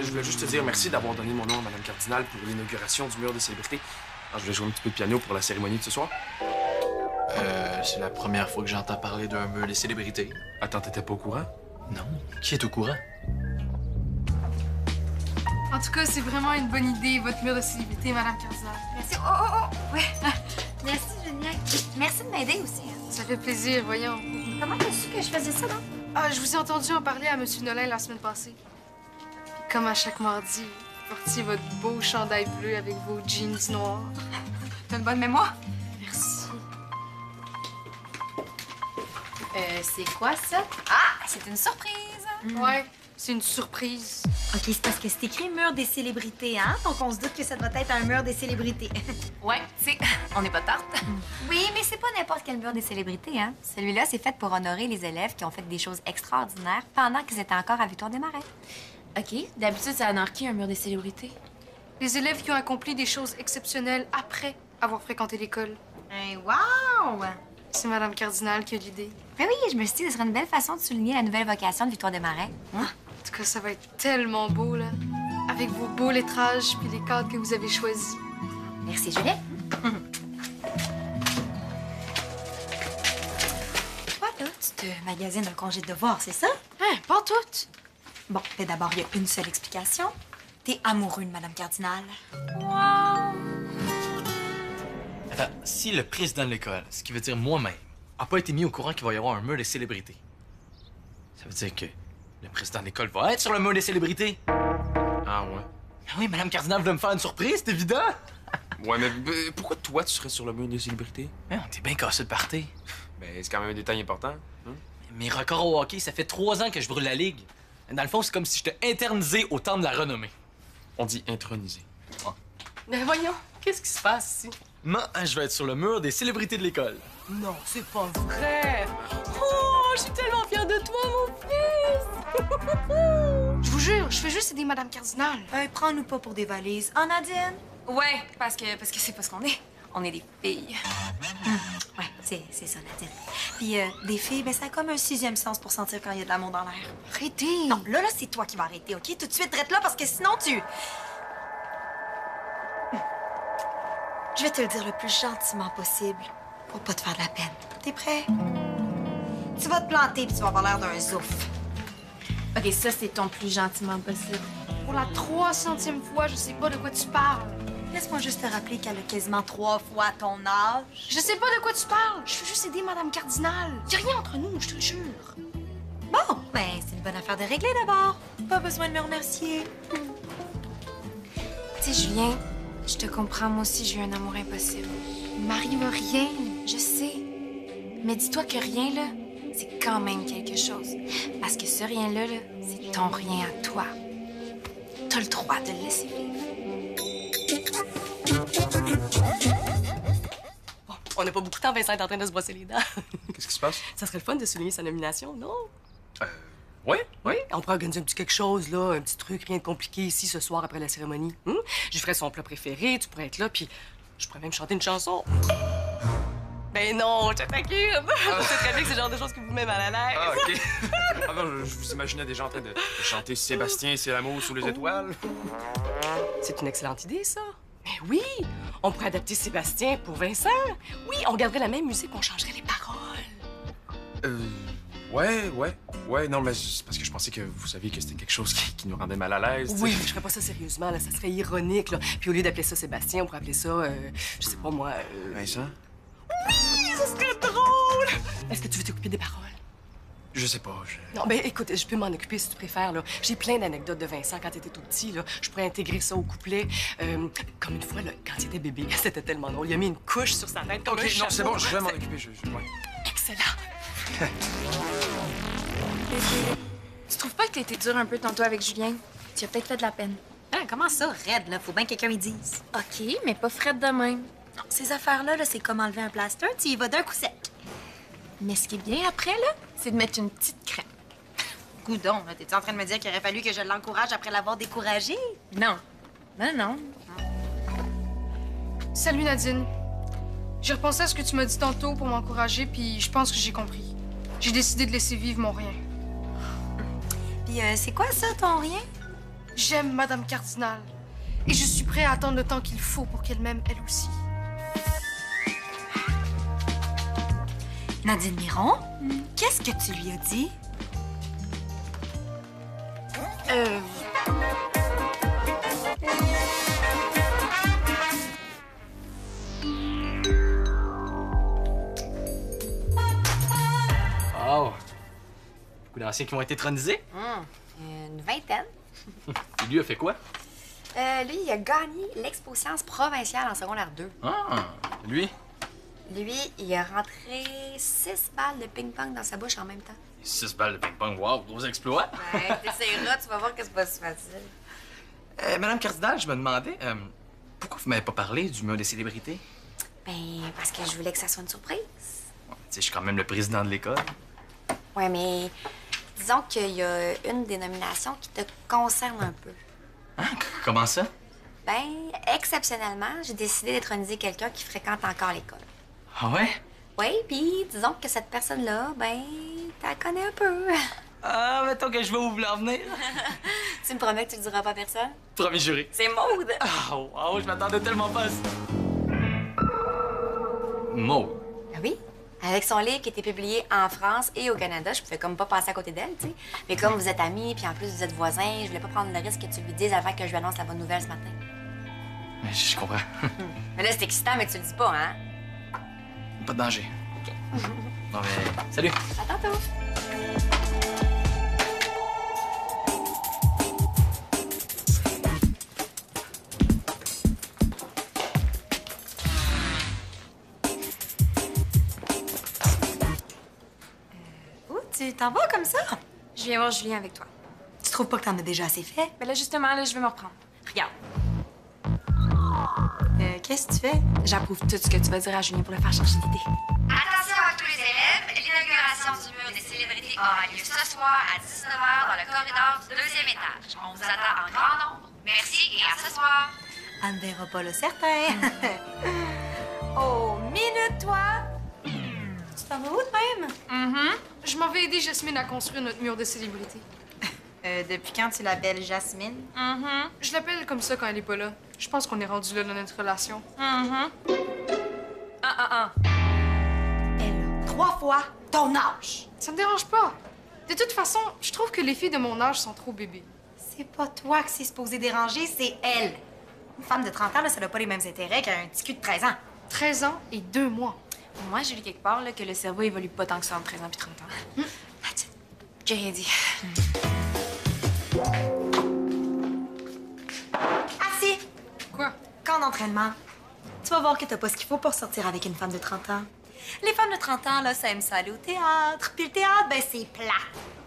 Je voulais juste te dire merci d'avoir donné mon nom à Madame Cardinal pour l'inauguration du mur des célébrités. Alors, je voulais jouer un petit peu de piano pour la cérémonie de ce soir. C'est la première fois que j'entends parler d'un mur des célébrités. Attends, t'étais pas au courant? Non. Qui est au courant? En tout cas, c'est vraiment une bonne idée, votre mur de célébrité, Madame Cardinal. Merci. Oh! Ouais. Merci, Julien. Merci de m'aider aussi. Hein. Ça fait plaisir, voyons. Comment t'as su que je faisais ça, non? Ah, je vous ai entendu en parler à M. Nolin la semaine passée. Puis comme à chaque mardi, vous portiez votre beau chandail bleu avec vos jeans noirs. T'as une bonne mémoire? Merci. C'est quoi ça? Ah, c'est une surprise! Ouais, c'est une surprise. OK, c'est parce que c'est écrit mur des célébrités, hein? Donc on se doute que ça doit être un mur des célébrités. Ouais, c'est... On n'est pas tarte. Oui, mais c'est pas n'importe quel mur des célébrités, hein? Celui-là, c'est fait pour honorer les élèves qui ont fait des choses extraordinaires pendant qu'ils étaient encore à Victoire-des-Marais. OK. D'habitude, ça honore qui, un mur des célébrités? Les élèves qui ont accompli des choses exceptionnelles après avoir fréquenté l'école. Hey, wow! C'est Madame Cardinal qui a l'idée. Ben oui, je me suis dit que ce serait une belle façon de souligner la nouvelle vocation de Victoire-des-Marais. En tout cas, ça va être tellement beau, là. Avec vos beaux lettrages puis les cadres que vous avez choisis. Merci, Juliette. Toi, là, tu te magasines un congé de devoir, c'est ça? Hein, pas toutes. Bon, ben d'abord, il y a une seule explication. T'es amoureux de Madame Cardinal. Attends, si le président de l'école, ce qui veut dire moi-même, a pas été mis au courant qu'il va y avoir un mur des célébrités, ça veut dire que le président de l'école va être sur le mur des célébrités. Ah ouais? Ah oui, Madame Cardinal voulait me faire une surprise, c'est évident. Ouais, mais pourquoi toi, tu serais sur le mur des célébrités? Mais on t'est bien cassé de party. Ben, c'est quand même un détail important. Hein? Mes records au hockey, ça fait 3 ans que je brûle la ligue. Dans le fond, c'est comme si j'étais internisé au temps de la renommée. On dit intronisé. Mais voyons, qu'est-ce qui se passe ici? Moi, je vais être sur le mur des célébrités de l'école. Non, c'est pas vrai! Oh, je suis tellement fière de toi, mon fils! Je vous jure, je fais juste aider Madame Cardinal. Prends-nous pas pour des valises. En Nadine? Ouais, parce que c'est pas ce qu'on est. On est des filles. Ouais, c'est ça, Nadine. Puis des filles, ben ça a comme un 6e sens pour sentir quand il y a de l'amour dans l'air. Arrêtez! Non, là, c'est toi qui vas arrêter, OK? Tout de suite, reste là, parce que sinon, tu... Je vais te le dire le plus gentiment possible pour pas te faire de la peine. T'es prêt? Tu vas te planter puis tu vas avoir l'air d'un zouf. OK, ça, c'est ton plus gentiment possible. Pour la 300e fois, je sais pas de quoi tu parles. Laisse-moi juste te rappeler qu'elle a quasiment 3 fois ton âge. Je sais pas de quoi tu parles. Je fais juste aider Madame Cardinal. Y a rien entre nous, je te le jure. Bon, ben, c'est une bonne affaire de régler d'abord. Pas besoin de me remercier. Tu sais, Julien, je te comprends, moi aussi, j'ai eu un amour impossible. Il m'arrive rien. Je sais. Mais dis-toi que rien, là, c'est quand même quelque chose. Parce que ce rien-là, là, c'est ton rien à toi. T'as le droit de le laisser vivre. Bon, on n'a pas beaucoup de temps, Vincent est en train de se brosser les dents. Qu'est-ce qui se passe? Ça serait le fun de souligner sa nomination, non? Ouais? Oui, on pourrait organiser un petit quelque chose, là, un petit truc, rien de compliqué ici ce soir après la cérémonie. Je ferais son plat préféré, tu pourrais être là, puis je pourrais même chanter une chanson. Ben non, je te taquine! C'est très bien que c'est le genre de choses qui vous met mal à l'aise. Ah, OK. Ah non, je vous imaginais déjà en train de chanter Sébastien, c'est l'amour sous les étoiles. C'est une excellente idée, ça. Mais oui, on pourrait adapter Sébastien pour Vincent. Oui, on garderait la même musique, on changerait les paroles. Ouais, non, mais c'est parce que je pensais que vous saviez que c'était quelque chose qui nous rendait mal à l'aise. Oui, mais je ferais pas ça sérieusement, là, ça serait ironique, là. Puis au lieu d'appeler ça Sébastien, on pourrait appeler ça, je sais pas moi... Vincent? Oui, ce serait drôle! Est-ce que tu veux t'occuper des paroles? Je sais pas, Non, ben écoute, je peux m'en occuper si tu préfères, là. J'ai plein d'anecdotes de Vincent quand il était tout petit, là. Je pourrais intégrer ça au couplet. Comme une fois, là, quand il était bébé, c'était tellement drôle. Il a mis une couche sur sa tête comme un OK, non, chapeau. c'est bon, je vais m'en occuper, ouais. Excellent! Tu trouves pas que t'as été dur un peu tantôt avec Julien? Tu as peut-être fait de la peine. Ah, comment ça, raide, là? Faut bien que quelqu'un y dise. OK, mais pas Fred de même. Non, ces affaires-là, c'est comme enlever un plaster, tu y vas d'un coup sec. Mais ce qui est bien après, là, c'est de mettre une petite crème. Coudon, là, t'es-tu en train de me dire qu'il aurait fallu que je l'encourage après l'avoir découragé? Non. Non. Salut, Nadine. J'ai repensé à ce que tu m'as dit tantôt pour m'encourager, puis je pense que j'ai compris. J'ai décidé de laisser vivre mon rien. Puis c'est quoi ça, ton rien? J'aime Madame Cardinal. Et je suis prêt à attendre le temps qu'il faut pour qu'elle m'aime elle aussi. Nadine Miron, qu'est-ce que tu lui as dit? Oh! Beaucoup d'anciens qui vont être étronisés. Une vingtaine. Et lui a fait quoi? Lui, il a gagné l'expo science provinciale en secondaire 2. Ah! Lui? Lui, il a rentré 6 balles de ping-pong dans sa bouche en même temps. 6 balles de ping-pong, wow, gros exploit! Ouais, t'essayeras, tu vas voir que c'est pas si facile. Madame Cardinal, je me demandais, pourquoi vous m'avez pas parlé du mur des célébrités? Ben, parce que je voulais que ça soit une surprise. Tu sais, je suis quand même le président de l'école. Ouais, mais disons qu'il y a une dénomination qui te concerne un peu. Hein? Comment ça? Ben, exceptionnellement, j'ai décidé d'étroniser quelqu'un qui fréquente encore l'école. Ah ouais? Oui, puis disons que cette personne-là, ben, tu la connais un peu. Ah, mettons que je vais où vous voulez en venir. Tu me promets que tu le diras pas à personne? Premier juré. C'est Maude! Ah, wow, je m'attendais tellement pas à ça. Maud. Ben oui, avec son livre qui a été publié en France et au Canada, je pouvais comme pas passer à côté d'elle, tu sais. Mais comme vous êtes amis, puis en plus vous êtes voisins, je voulais pas prendre le risque que tu lui dises avant que je lui annonce la bonne nouvelle ce matin. Je comprends. Mais là, c'est excitant, mais tu le dis pas, hein? Pas de danger. Bon, ben, salut. À tantôt! Où tu t'en vas comme ça? Je viens voir Julien avec toi. Tu trouves pas que t'en as déjà assez fait? Mais là, justement, là, je vais me reprendre. Regarde. Qu'est-ce que tu fais? J'approuve tout ce que tu vas dire à Julien pour le faire changer d'idée. Attention à tous les élèves, l'inauguration du mur des célébrités aura lieu ce soir à 19h dans le corridor du 2e étage. On vous attend en grand nombre. Merci et à ce soir. Elle ne verra pas le certain. Oh, minute, toi! Tu t'en vas où de même? Je m'en vais aider Jasmine à construire notre mur de célébrité. Depuis quand tu l'appelles Jasmine? Je l'appelle comme ça quand elle est pas là. Je pense qu'on est rendu là dans notre relation. Elle a 3 fois ton âge. Ça me dérange pas. De toute façon, je trouve que les filles de mon âge sont trop bébés. C'est pas toi qui c'est supposé déranger, c'est elle. Une femme de 30 ans, là, ça n'a pas les mêmes intérêts qu'un petit cul de 13 ans. 13 ans et 2 mois. Moi, j'ai lu quelque part là, que le cerveau évolue pas tant que ça entre 13 ans et 30 ans. J'ai rien dit. Assis! Quoi? Camp d'entraînement. Tu vas voir que t'as pas ce qu'il faut pour sortir avec une femme de 30 ans. Les femmes de 30 ans, là, ça aime ça aller au théâtre. Puis le théâtre, ben, c'est plat.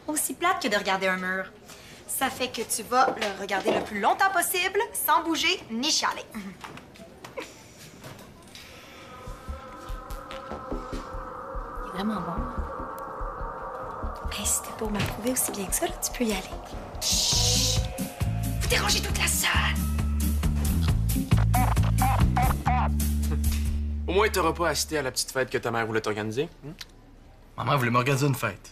Aussi plate que de regarder un mur. Ça fait que tu vas le regarder le plus longtemps possible, sans bouger ni chialer. Il est vraiment bon. Hey, si t'es pour m'approuver aussi bien que ça, là, tu peux y aller. Vous dérangez toute la salle. Au moins, t'auras pas assisté à la petite fête que ta mère voulait t'organiser. Maman voulait m'organiser une fête.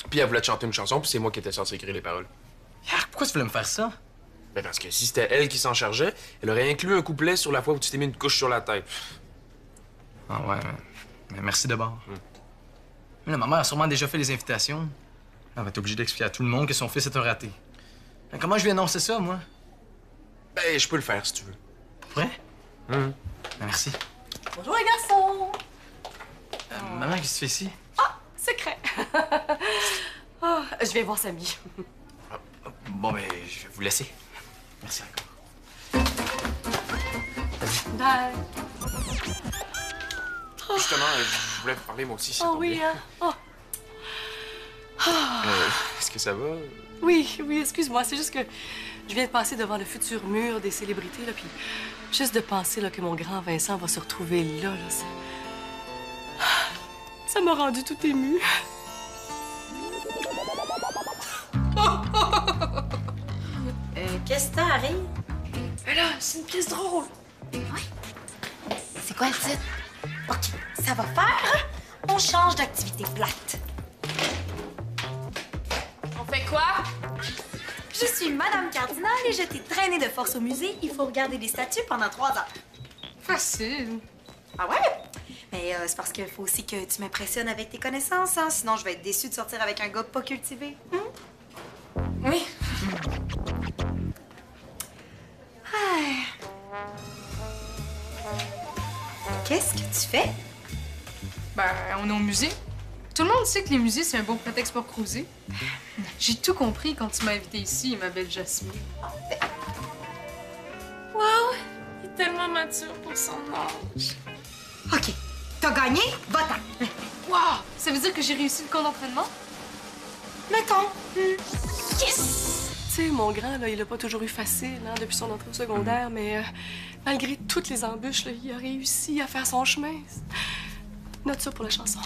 Puis elle voulait te chanter une chanson, puis c'est moi qui étais censé écrire les paroles. Yark, pourquoi tu voulais me faire ça? Ben parce que si c'était elle qui s'en chargeait, elle aurait inclus un couplet sur la fois où tu t'es mis une couche sur la tête. Ah ouais, mais merci d'abord. Mais là, ma mère a sûrement déjà fait les invitations. Elle va être obligée d'expliquer à tout le monde que son fils est un raté. Mais comment je vais annoncer ça, moi? Ben, je peux le faire si tu veux. Vrai? Ben, merci. Bonjour les garçons! Maman, qu'est-ce que tu fais ici? Secret! Ah, je vais voir Samy. Bon, ben, je vais vous laisser. Merci encore. Bye! Justement, je voulais vous parler moi aussi, si ça Oh tombe oui, bien. hein? Oh. Est-ce que ça va? Oui, excuse-moi, c'est juste que je viens de passer devant le futur mur des célébrités, là, puis juste de penser là, que mon grand Vincent va se retrouver là, ça m'a rendu tout émue. Qu'est-ce que t'as, Harry? Mais là, c'est une pièce drôle. C'est quoi le titre? OK, ça va faire. On change d'activité plate. On fait quoi? Je suis Madame Cardinal et je t'ai traînée de force au musée. Il faut regarder les statues pendant 3 heures. Facile. Ah ouais? Mais c'est parce qu'il faut aussi que tu m'impressionnes avec tes connaissances, hein? Sinon, je vais être déçue de sortir avec un gars pas cultivé. Oui. Qu'est-ce que tu fais? Ben, on est au musée. Tout le monde sait que les musées, c'est un bon prétexte pour cruiser. J'ai tout compris quand tu m'as invitée ici, ma belle Jasmine. Wow! Il est tellement mature pour son âge. OK. T'as gagné? Va-t'en. Wow! Ça veut dire que j'ai réussi le camp d'entraînement? Mettons. Yes! Tu sais, mon grand, là, il a pas toujours eu facile hein, depuis son entrée au secondaire, mais malgré toutes les embûches, là, il a réussi à faire son chemin. Note ça pour la chanson.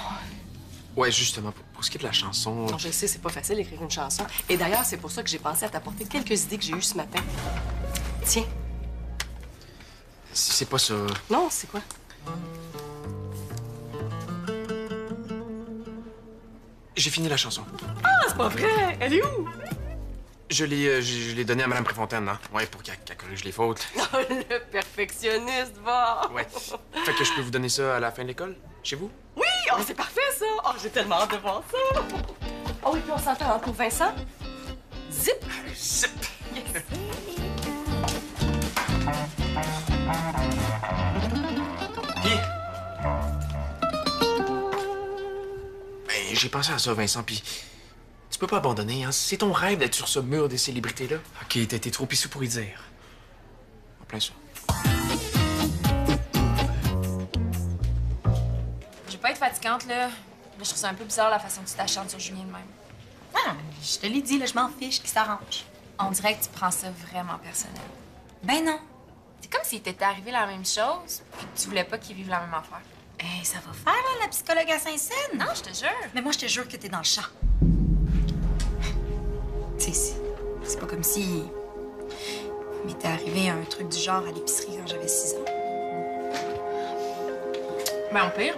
Ouais, justement, pour ce qui est de la chanson... Non, je sais, c'est pas facile d'écrire une chanson. Et d'ailleurs, c'est pour ça que j'ai pensé à t'apporter quelques idées que j'ai eues ce matin. Tiens. C'est pas ça... Non, c'est quoi? J'ai fini la chanson. Ah, c'est pas vrai! Elle est où? Je l'ai donnée à Madame Préfontaine, hein? Ouais, pour qu'elle corrige les fautes. Oh, le perfectionniste, va! Ouais. Fait que je peux vous donner ça à la fin de l'école? Chez vous? Oui! Oh, c'est parfait, ça! Oh, j'ai tellement hâte de voir ça! Oh oui, puis on s'entend hein, pour Vincent? Zip! Zip! Yes. Puis... Ben, j'ai pensé à ça, Vincent, puis... Tu peux pas abandonner, hein? C'est ton rêve d'être sur ce mur des célébrités-là. OK, t'as été trop pissou pour y dire. En plein ça. Je vais pas être fatigante, là. Mais je trouve ça un peu bizarre la façon que tu t'acharnes sur Julien de même. Ah, je te l'ai dit, là, je m'en fiche, qui s'arrange. On dirait que tu prends ça vraiment personnel. Ben non. C'est comme s'il t'était arrivé la même chose, puis que tu voulais pas qu'il vive la même affaire. Hey, ça va faire, là, la psychologue à Saint-Saëns? Non, je te jure. Mais moi, je te jure que t'es dans le champ. Tu sais, c'est pas comme si... il m'était arrivé un truc du genre à l'épicerie quand j'avais 6 ans. Ben, au pire,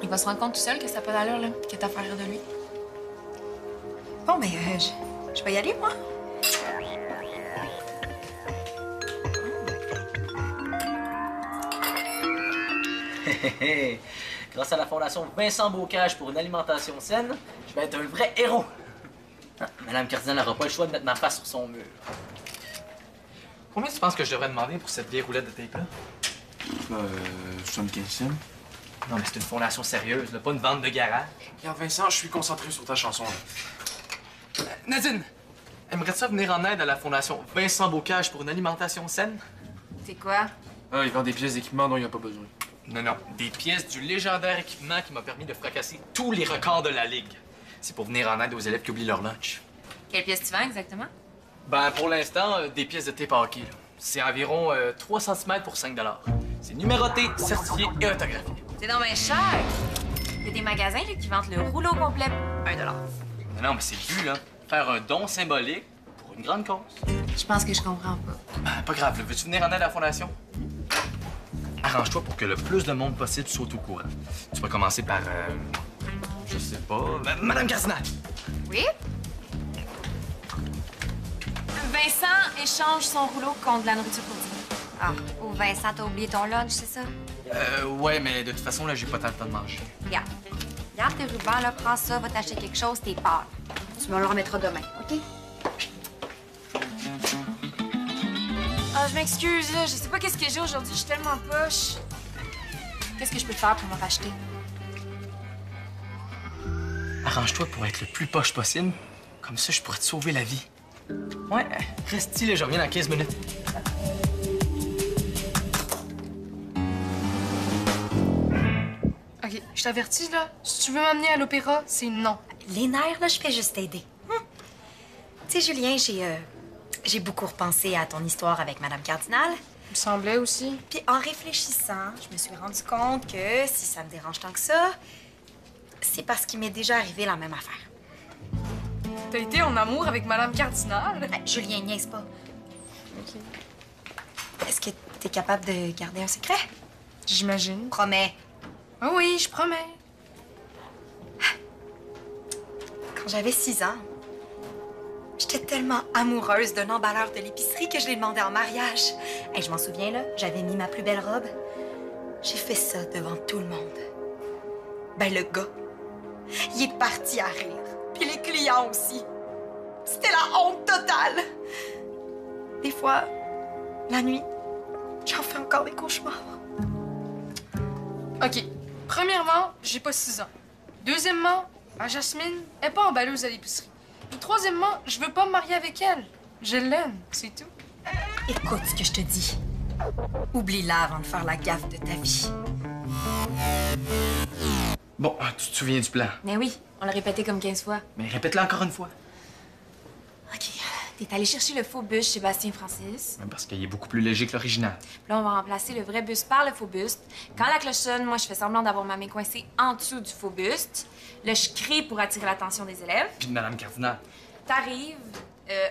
il va se rendre compte tout seul que ça n'a pas d'allure, là, puis que t'as affaire rire de lui. Bon, ben, je vais y aller, moi. Grâce à la Fondation Vincent Bocage pour une alimentation saine, je vais être un vrai héros. Ah, Madame Cardinal n'aura pas le choix de mettre ma face sur son mur. Combien tu penses que je devrais demander pour cette vieille roulette de tape-là? 75 cents. Non, mais c'est une fondation sérieuse, là, pas une vente de garage. Regarde, Vincent, je suis concentré sur ta chanson, là. Nadine, aimerais-tu ça venir en aide à la Fondation Vincent Bocage pour une alimentation saine? C'est quoi? Ah, il vend des pièces d'équipement dont il n'y a pas besoin. Non, non, des pièces du légendaire équipement qui m'a permis de fracasser tous les records de la Ligue. C'est pour venir en aide aux élèves qui oublient leur lunch. Quelle pièce tu vends exactement? Ben, pour l'instant, des pièces de tape à hockey, là. C'est environ 3 cm pour 5 $. C'est numéroté, certifié et autographié. C'est donc bien cher! Il y a des magasins là, qui vendent le rouleau complet pour 1 $. Non, non, mais c'est le but, là. Faire un don symbolique pour une grande cause. Je pense que je comprends pas. Ben, pas grave, là. Veux-tu venir en aide à la Fondation? Arrange-toi pour que le plus de monde possible soit au courant. Tu vas commencer par, je sais pas, Madame Cardinal. Oui? Vincent échange son rouleau contre de la nourriture pour dîner. Ah, oh Vincent, t'as oublié ton lunch, c'est ça? Ouais, mais de toute façon, là, j'ai pas tant le temps de manger. Regarde. Regarde tes rubans, là, prends ça, va t'acheter quelque chose, t'es pâle. Tu me le remettras demain, OK? Ah, je m'excuse, là. Je sais pas qu'est-ce que j'ai aujourd'hui. Je suis tellement poche. Qu'est-ce que je peux faire pour me racheter? Arrange-toi pour être le plus poche possible. Comme ça, je pourrais te sauver la vie. Ouais, reste ici, là, je reviens dans 15 minutes. OK, je t'avertis, là. Si tu veux m'amener à l'opéra, c'est non. Les nerfs, là, je fais juste t'aider. Tu sais, Julien, j'ai beaucoup repensé à ton histoire avec Madame Cardinal. Il me semblait aussi. Puis en réfléchissant, je me suis rendu compte que si ça me dérange tant que ça, c'est parce qu'il m'est déjà arrivé la même affaire. T'as été en amour avec Madame Cardinal? Julien, niaise pas. OK. Est-ce que t'es capable de garder un secret? J'imagine. Promets. Ah oui, je promets. Quand j'avais 6 ans, j'étais J'étais tellement amoureuse d'un emballeur de l'épicerie que je l'ai demandé en mariage. Et je m'en souviens, là, j'avais mis ma plus belle robe. J'ai fait ça devant tout le monde. Ben, le gars, il est parti à rire. Puis les clients aussi. C'était la honte totale. Des fois, la nuit, j'en fais encore des cauchemars. OK. Premièrement, j'ai pas 6 ans. Deuxièmement, ma Jasmine est pas emballeuse à l'épicerie. Puis troisièmement, je veux pas me marier avec elle. Je l'aime, c'est tout. Écoute ce que je te dis. Oublie-la avant de faire la gaffe de ta vie. Bon, tu te souviens du plan? Mais oui, on l'a répété comme 15 fois. Mais répète-le encore une fois. OK. T'es allé chercher le faux buste chez Bastien Francis. Parce qu'il est beaucoup plus léger que l'original. Puis là, on va remplacer le vrai buste par le faux buste. Quand la cloche sonne, moi, je fais semblant d'avoir ma main coincée en dessous du faux buste. Là, je crie pour attirer l'attention des élèves. Puis de Madame Cardinal. T'arrives,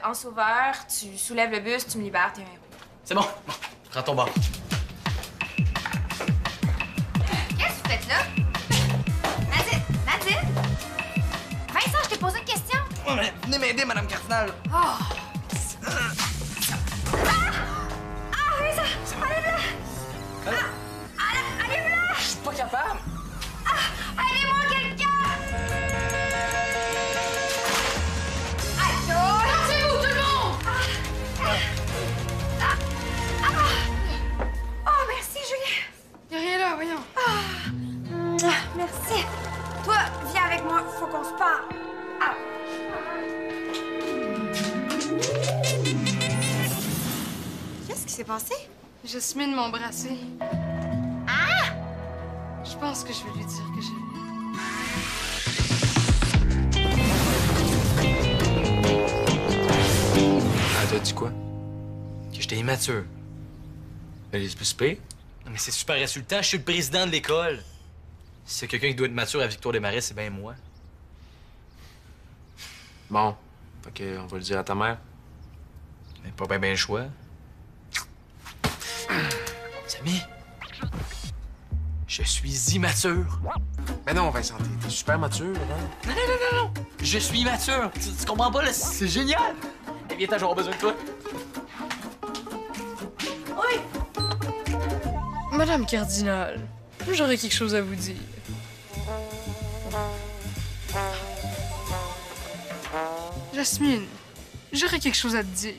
en sauveur, tu soulèves le buste, tu me libères, t'es un héros. C'est bon. Bon, prends ton bord. Qu'est-ce que vous faites là? Nadine? Vincent, je t'ai posé une question. Ouais, mais venez m'aider, Madame Cardinal. Ah, Vincent, enlève-la! Enlève-la! Je suis pas capable. Aidez-moi, quelqu'un! Lancez-vous, tout le monde! Oh, merci, Julie. Y'a rien là, voyons. Merci. Toi, viens avec moi, faut qu'on se parle. Qu'est-ce qui s'est passé? Jasmine m'a embrassée. Ah! Je pense que je vais lui dire que je l'aime. Ah, t'as dit quoi? Que j'étais immature. Elle est plus pire? Non, mais c'est super insultant. Je suis le président de l'école. Si c'est quelqu'un qui doit être mature à Victoire Desmarais, c'est bien moi. Bon. Fait que on va le dire à ta mère. Mais pas bien le choix. Samy, je suis immature. Mais non, Vincent, t'es super mature, hein? Non. Je suis immature. Tu comprends pas, là? C'est génial. Eh bien, t'as j'aurai besoin de toi. Madame Cardinal, j'aurais quelque chose à vous dire. Jasmine, j'aurais quelque chose à te dire.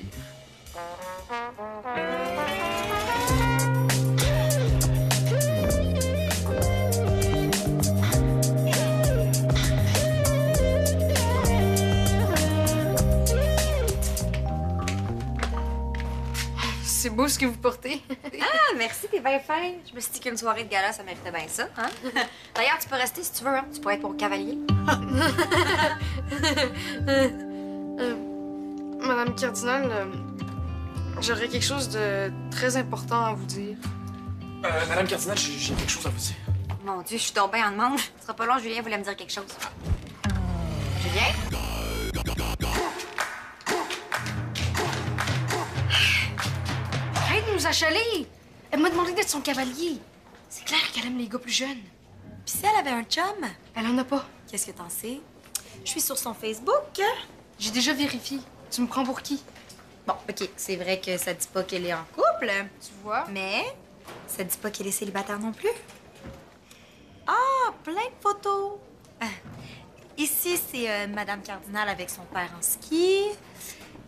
C'est beau ce que vous portez. Ah, merci, t'es bien fin. Je me suis dit qu'une soirée de gala, ça méritait bien ça, hein? D'ailleurs, tu peux rester si tu veux, hein? Tu pourrais être mon cavalier. Madame Cardinal, j'aurais quelque chose de très important à vous dire. Madame Cardinal, j'ai quelque chose à vous dire. Mon Dieu, je suis tombée en demande. Ce sera pas long, Julien voulait me dire quelque chose. Julien? Arrête de nous achaler! Elle m'a demandé d'être son cavalier. C'est clair qu'elle aime les gars plus jeunes. Puis si elle avait un chum, Elle en a pas. qu'est-ce que t'en sais? Je suis sur son Facebook. J'ai déjà vérifié. Tu me prends pour qui? Bon, OK, c'est vrai que ça dit pas qu'elle est en couple, Tu vois? mais ça dit pas qu'elle est célibataire non plus. Ah, plein de photos. Ici, c'est Madame Cardinal avec son père en ski.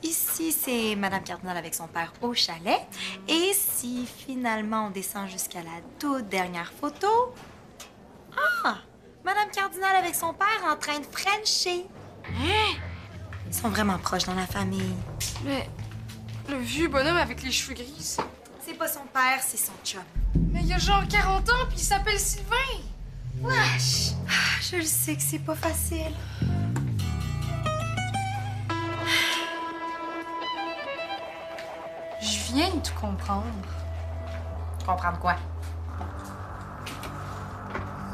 Ici, c'est Madame Cardinal avec son père au chalet. Et si finalement on descend jusqu'à la toute dernière photo... Ah! Madame Cardinal avec son père en train de frencher. Hein? Ils sont vraiment proches dans la famille. Mais le vieux bonhomme avec les cheveux gris, C'est pas son père, c'est son chum. mais il a genre 40 ans puis il s'appelle Sylvain. Wesh! Ah, je le sais que c'est pas facile. Je viens de tout comprendre. Comprendre quoi?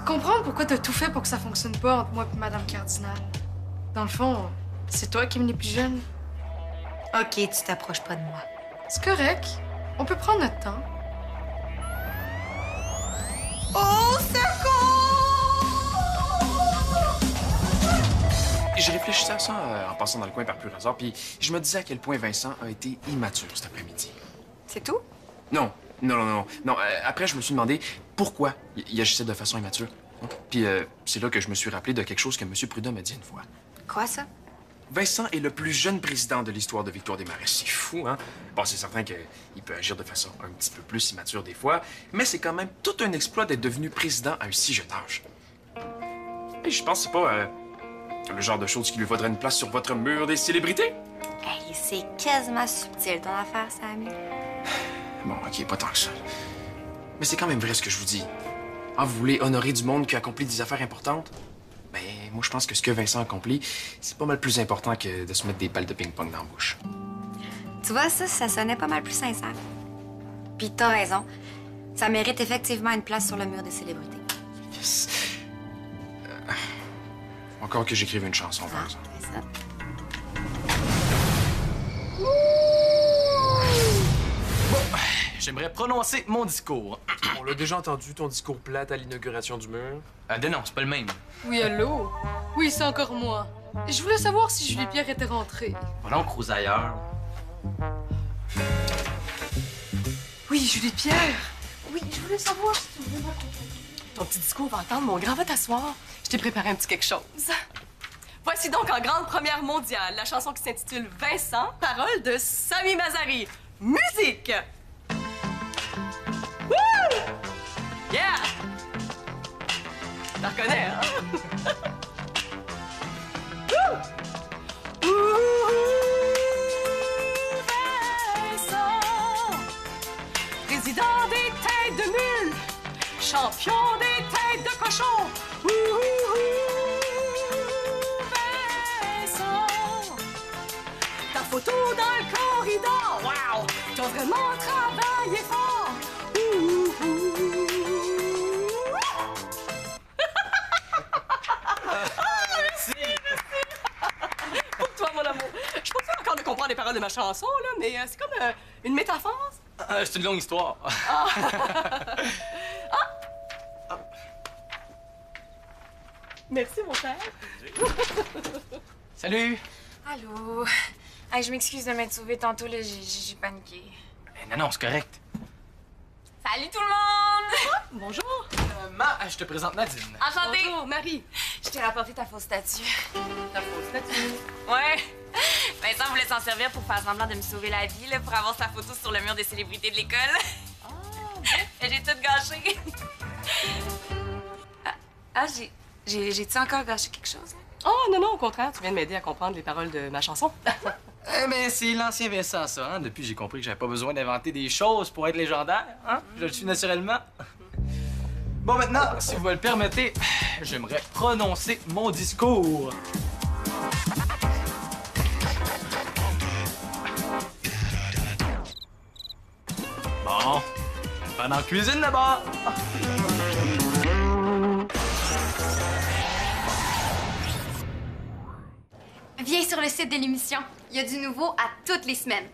Comprendre pourquoi t'as tout fait pour que ça fonctionne pas entre moi et Madame Cardinal. Dans le fond, c'est toi qui aimes les plus jeunes. OK, tu t'approches pas de moi. C'est correct. On peut prendre notre temps. Au secours! je réfléchissais à ça en passant dans le coin par pur hasard, puis je me disais à quel point Vincent a été immature cet après-midi. C'est tout? Non, après, je me suis demandé pourquoi il agissait de façon immature. Hein? Puis c'est là que je me suis rappelé de quelque chose que M. Prudhomme a dit une fois. Quoi, ça? Vincent est le plus jeune président de l'histoire de Victoire-des-Marais. C'est fou, hein? Bon, c'est certain qu'il peut agir de façon un petit peu plus immature des fois, mais c'est quand même tout un exploit d'être devenu président à un si jeune âge. Et je pense que c'est pas le genre de choses qui lui vaudrait une place sur votre mur des célébrités. Hey, c'est quasiment subtil, ton affaire, Sammy. Bon, OK, pas tant que ça. Mais c'est quand même vrai ce que je vous dis. Ah, vous voulez honorer du monde qui a accompli des affaires importantes? Ben, moi, je pense que ce que Vincent a accompli, c'est pas mal plus important que de se mettre des balles de ping-pong dans la bouche. Tu vois, ça sonnait pas mal plus sincère. Puis t'as raison. Ça mérite effectivement une place sur le mur des célébrités. Yes. Encore que j'écrive une chanson, par exemple. C'est ça. J'aimerais prononcer mon discours. On l'a déjà entendu, ton discours plate à l'inauguration du mur. Non, c'est pas le même. Oui, allô? Oui, c'est encore moi. Je voulais savoir si Julie Pierre était rentrée. Voilà, on crouse ailleurs. Oui, Julie Pierre. Oui, je voulais savoir si tu voulais m'accompagner. Ton petit discours va entendre, mon grand, va t'asseoir. Je t'ai préparé un petit quelque chose. Voici donc en grande première mondiale la chanson qui s'intitule Vincent, paroles de Sami Mazari. Musique! Wouh! Yeah! T'en reconnais, hein? Ouh! Vincent, président des têtes de mule, champion des têtes de cochon. Vincent, ta photo dans le corridor. Wow! T'as vraiment travaillé fort. Pour toi, mon amour. Je suis pas sûre encore de comprendre les paroles de ma chanson, là, mais c'est comme une métaphore. C'est une longue histoire. Merci, mon père. Salut! Allô? Hey, je m'excuse de m'être sauvée tantôt, là, j'ai paniqué. Non, c'est correct. Salut tout le monde! Bonjour. Je te présente Nadine. Enchantée! Bonjour, Marie. Je t'ai rapporté ta fausse statue. Ta fausse statue. Ouais. Vincent voulait s'en servir pour faire semblant de me sauver la vie, là, pour avoir sa photo sur le mur des célébrités de l'école. Et j'ai tout gâché. J'ai-tu encore gâché quelque chose? Oh, non, au contraire, tu viens de m'aider à comprendre les paroles de ma chanson. Mais c'est l'ancien Vincent, ça. Hein? Depuis, j'ai compris que j'avais pas besoin d'inventer des choses pour être légendaire. Hein? Je le suis naturellement. Bon, maintenant, si vous me le permettez, j'aimerais prononcer mon discours. Bon, on va dans la cuisine là-bas. Viens sur le site de l'émission. Il y a du nouveau à toutes les semaines.